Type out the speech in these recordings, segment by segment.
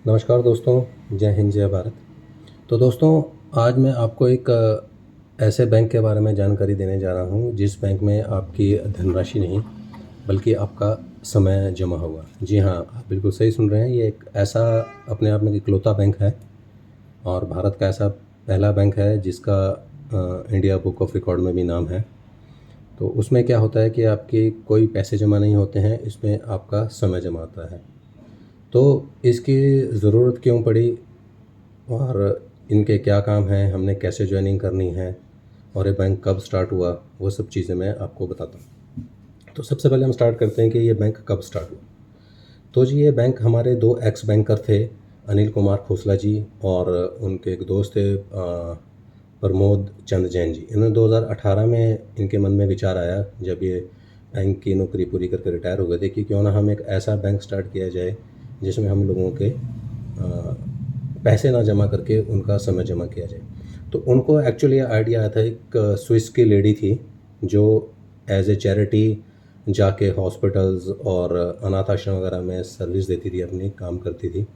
नमस्कार दोस्तों, जय हिंद, जय भारत। तो दोस्तों, आज मैं आपको एक ऐसे बैंक के बारे में जानकारी देने जा रहा हूँ, जिस बैंक में आपकी धनराशि नहीं, बल्कि आपका समय जमा होगा। जी हाँ, आप बिल्कुल सही सुन रहे हैं। ये एक ऐसा अपने आप में इकलौता बैंक है और भारत का ऐसा पहला बैंक है जिसका इंडिया बुक ऑफ रिकॉर्ड में भी नाम है। तो उसमें क्या होता है कि आपके कोई पैसे जमा नहीं होते हैं, इसमें आपका समय जमा होता है। तो इसकी ज़रूरत क्यों पड़ी और इनके क्या काम हैं, हमने कैसे जॉइनिंग करनी है और ये बैंक कब स्टार्ट हुआ, वो सब चीज़ें मैं आपको बताता हूँ। तो सबसे पहले हम स्टार्ट करते हैं कि ये बैंक कब स्टार्ट हुआ। तो जी, ये बैंक हमारे दो एक्स बैंकर थे, अनिल कुमार खोसला जी और उनके एक दोस्त थे प्रमोद चंद जैन जी। इन्होंने 2018 में इनके मन में विचार आया, जब ये बैंक की नौकरी पूरी करके रिटायर हो गए थे, कि क्यों ना हम एक ऐसा बैंक स्टार्ट किया जाए जिसमें हम लोगों के पैसे ना जमा करके उनका समय जमा किया जाए। तो उनको एक्चुअली आइडिया आया था, एक स्विस की लेडी थी जो एज ए चैरिटी जाके हॉस्पिटल्स और अनाथ आश्रम वगैरह में सर्विस देती थी, अपनी काम करती थी।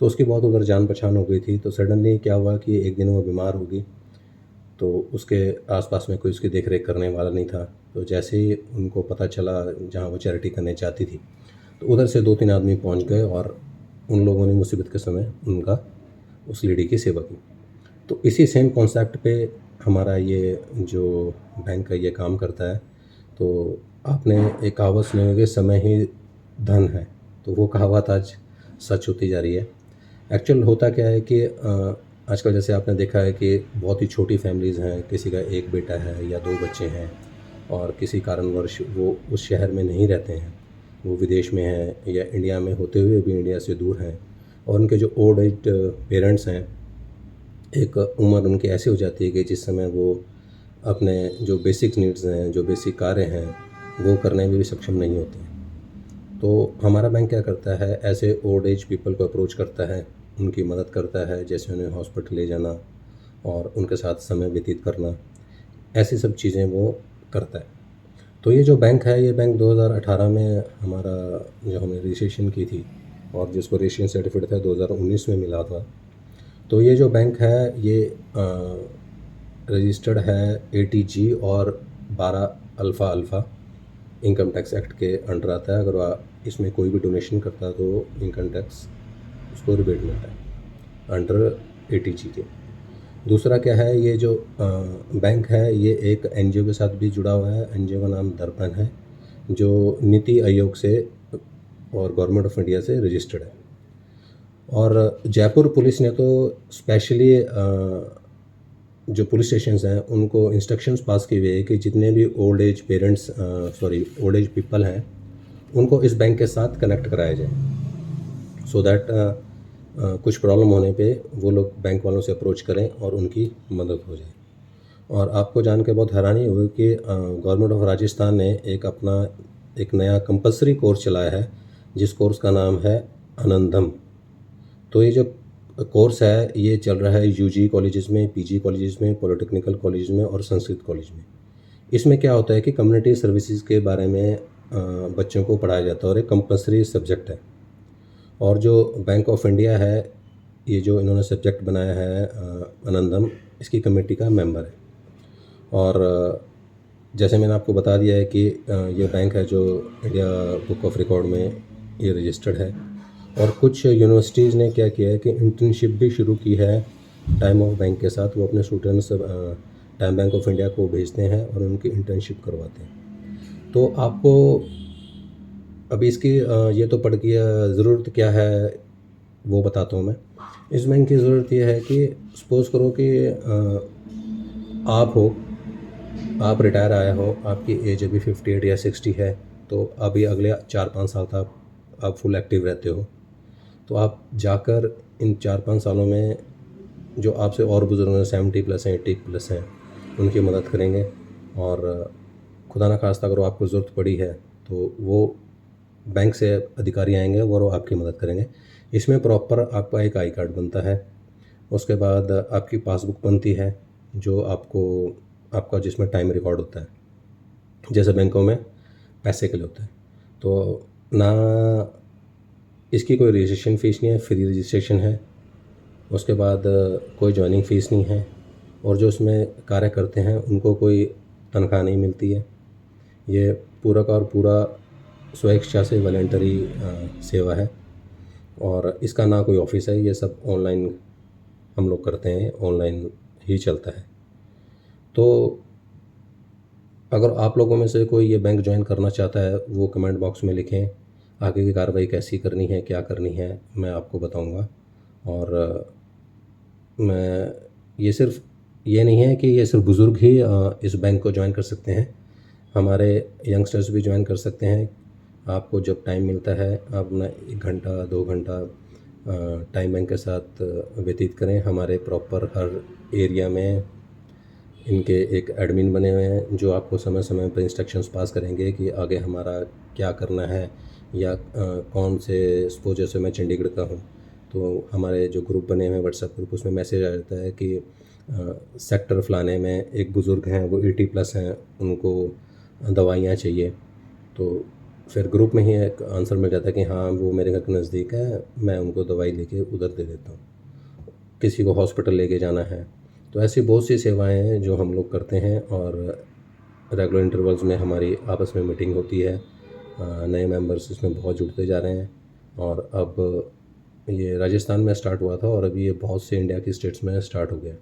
तो उसकी बहुत उधर जान पहचान हो गई थी। तो सडनली क्या हुआ कि एक दिन वो बीमार हो गई, तो उसके आसपास में कोई उसकी देख रेख करने वाला नहीं था। तो जैसे ही उनको पता चला जहाँ वो चैरिटी करने चाहती थी, तो उधर से 2-3 आदमी पहुँच गए और उन लोगों ने मुसीबत के समय उनका उस लेडी की सेवा की। तो इसी सेम कॉन्सेप्ट पे हमारा ये जो बैंक है ये काम करता है। तो आपने एक कहावत सुनी होगी, समय ही धन है। तो वो कहावत आज सच होती जा रही है। एक्चुअल होता क्या है कि आजकल जैसे आपने देखा है कि बहुत ही छोटी फैमिलीज़ हैं, किसी का एक बेटा है या 2 बच्चे हैं और किसी कारणवश वो उस शहर में नहीं रहते हैं, वो विदेश में हैं या इंडिया में होते हुए भी इंडिया से दूर हैं। और उनके जो ओल्ड एज पेरेंट्स हैं, एक उम्र उनकी ऐसी हो जाती है कि जिस समय वो अपने जो बेसिक नीड्स हैं, जो बेसिक कार्य हैं, वो करने में भी सक्षम नहीं होते हैं। तो हमारा बैंक क्या करता है, ऐसे ओल्ड एज पीपल को अप्रोच करता है, उनकी मदद करता है, जैसे उन्हें हॉस्पिटल ले जाना और उनके साथ समय व्यतीत करना, ऐसी सब चीज़ें वो करता है। तो ये जो बैंक है, ये बैंक 2018 में हमारा, जो हमने रजिस्ट्रेशन की थी और जिसको रजिस्ट्रेशन सर्टिफिकेट था 2019 में मिला था। तो ये जो बैंक है ये रजिस्टर्ड है एटीजी और 12 alpha alpha income tax act के अंडर आता है। अगर वह इसमें कोई भी डोनेशन करता है तो इनकम टैक्स उसको रिबेट मिलता है अंडर एटीजी के। दूसरा क्या है, ये जो बैंक है ये एक एनजीओ के साथ भी जुड़ा हुआ है। एनजीओ का नाम दर्पण है, जो नीति आयोग से और गवर्नमेंट ऑफ इंडिया से रजिस्टर्ड है। और जयपुर पुलिस ने तो स्पेशली जो पुलिस स्टेशंस हैं उनको इंस्ट्रक्शंस पास किए हुए हैं कि जितने भी old age parents old age people हैं, उनको इस बैंक के साथ कनेक्ट कराया जाए, सो दैट कुछ प्रॉब्लम होने पे वो लोग बैंक वालों से अप्रोच करें और उनकी मदद हो जाए। और आपको जान के बहुत हैरानी होगी कि गवर्नमेंट ऑफ राजस्थान ने एक नया कंपलसरी कोर्स चलाया है, जिस कोर्स का नाम है आनंदम। तो ये जो कोर्स है ये चल रहा है यूजी कॉलेजेस में, पीजी कॉलेजेस में, पॉलिटेक्निकल कॉलेज में और संस्कृत कॉलेज में। इसमें क्या होता है कि कम्युनिटी सर्विसेज के बारे में बच्चों को पढ़ाया जाता है और एक कंपलसरी सब्जेक्ट है। और जो बैंक ऑफ इंडिया है, ये जो इन्होंने सब्जेक्ट बनाया है आनंदम, इसकी कमेटी का मेंबर है। और जैसे मैंने आपको बता दिया है कि ये बैंक है जो इंडिया बुक ऑफ रिकॉर्ड में ये रजिस्टर्ड है। और कुछ यूनिवर्सिटीज़ ने क्या किया है कि इंटर्नशिप भी शुरू की है टाइम ऑफ बैंक के साथ। वो अपने students time bank of India को भेजते हैं और उनकी इंटर्नशिप करवाते हैं। तो आपको अभी इसकी ये तो पड़ गया, ज़रूरत क्या है वो बताता हूँ मैं। इस बैंक की ज़रूरत ये है कि सपोज़ करो कि आप हो, आप रिटायर आया हो, आपकी एज अभी 58 या 60 है, तो अभी अगले 4-5 साल तक आप फुल एक्टिव रहते हो। तो आप जाकर इन 4-5 सालों में जो आपसे और बुज़ुर्ग हैं, 70 प्लस हैं, 80 प्लस हैं, उनकी मदद करेंगे। और खुदा ना खास्ता अगर आपको ज़रूरत पड़ी है तो वो बैंक से अधिकारी आएंगे और वो आपकी मदद करेंगे। इसमें प्रॉपर आपका एक आई कार्ड बनता है, उसके बाद आपकी पासबुक बनती है, जो आपका जिसमें टाइम रिकॉर्ड होता है, जैसे बैंकों में पैसे के लिए होता है। तो ना इसकी कोई रजिस्ट्रेशन फ़ीस नहीं है, फ्री रजिस्ट्रेशन है। उसके बाद कोई जॉइनिंग फ़ीस नहीं है और जो इसमें कार्य करते हैं उनको कोई तनख्वाह नहीं मिलती है। ये पूरा का और पूरा स्वेच्छा से वॉलंटरी सेवा है और इसका ना कोई ऑफ़िस है, ये सब ऑनलाइन हम लोग करते हैं, ऑनलाइन ही चलता है। तो अगर आप लोगों में से कोई ये बैंक जॉइन करना चाहता है, वो कमेंट बॉक्स में लिखें। आगे की कार्रवाई कैसी करनी है, क्या करनी है, मैं आपको बताऊँगा। और मैं ये सिर्फ़ ये नहीं है कि ये सिर्फ़ बुज़ुर्ग ही इस बैंक को जॉइन कर सकते हैं, हमारे यंगस्टर्स भी जॉइन कर सकते हैं। आपको जब टाइम मिलता है, आप अपना 1 घंटा 2 घंटा टाइम बैंक के साथ व्यतीत करें। हमारे प्रॉपर हर एरिया में इनके एक एडमिन बने हुए हैं जो आपको समय समय पर इंस्ट्रक्शंस पास करेंगे कि आगे हमारा क्या करना है, या कौन से सपोज जैसे मैं चंडीगढ़ का हूँ तो हमारे जो ग्रुप बने हुए हैं व्हाट्सएप ग्रुप, उसमें मैसेज आ जाता है कि सेक्टर फ़लाने में एक बुज़ुर्ग हैं, वो 80+ हैं, उनको दवाइयाँ चाहिए। तो फिर ग्रुप में ही एक आंसर मिल जाता है कि हाँ, वो मेरे घर के नज़दीक है, मैं उनको दवाई लेके उधर दे देता हूँ। किसी को हॉस्पिटल लेके जाना है, तो ऐसी बहुत सी सेवाएं हैं जो हम लोग करते हैं। और रेगुलर इंटरवल्स में हमारी आपस में मीटिंग होती है। नए मेंबर्स इसमें बहुत जुड़ते जा रहे हैं और अब ये राजस्थान में स्टार्ट हुआ था और अभी ये बहुत से इंडिया की स्टेट्स में स्टार्ट हो गया।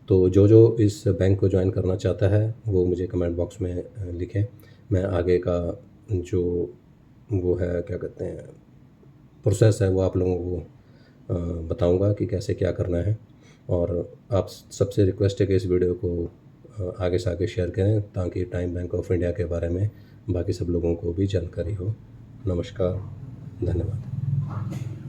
तो जो जो इस बैंक को ज्वाइन करना चाहता है वो मुझे कमेंट बॉक्स में लिखें। मैं आगे का जो वो है क्या कहते हैं प्रोसेस है वो आप लोगों को बताऊंगा कि कैसे क्या करना है। और आप सबसे रिक्वेस्ट है कि इस वीडियो को आगे से आगे शेयर करें ताकि टाइम बैंक ऑफ इंडिया के बारे में बाकी सब लोगों को भी जानकारी हो। नमस्कार, धन्यवाद।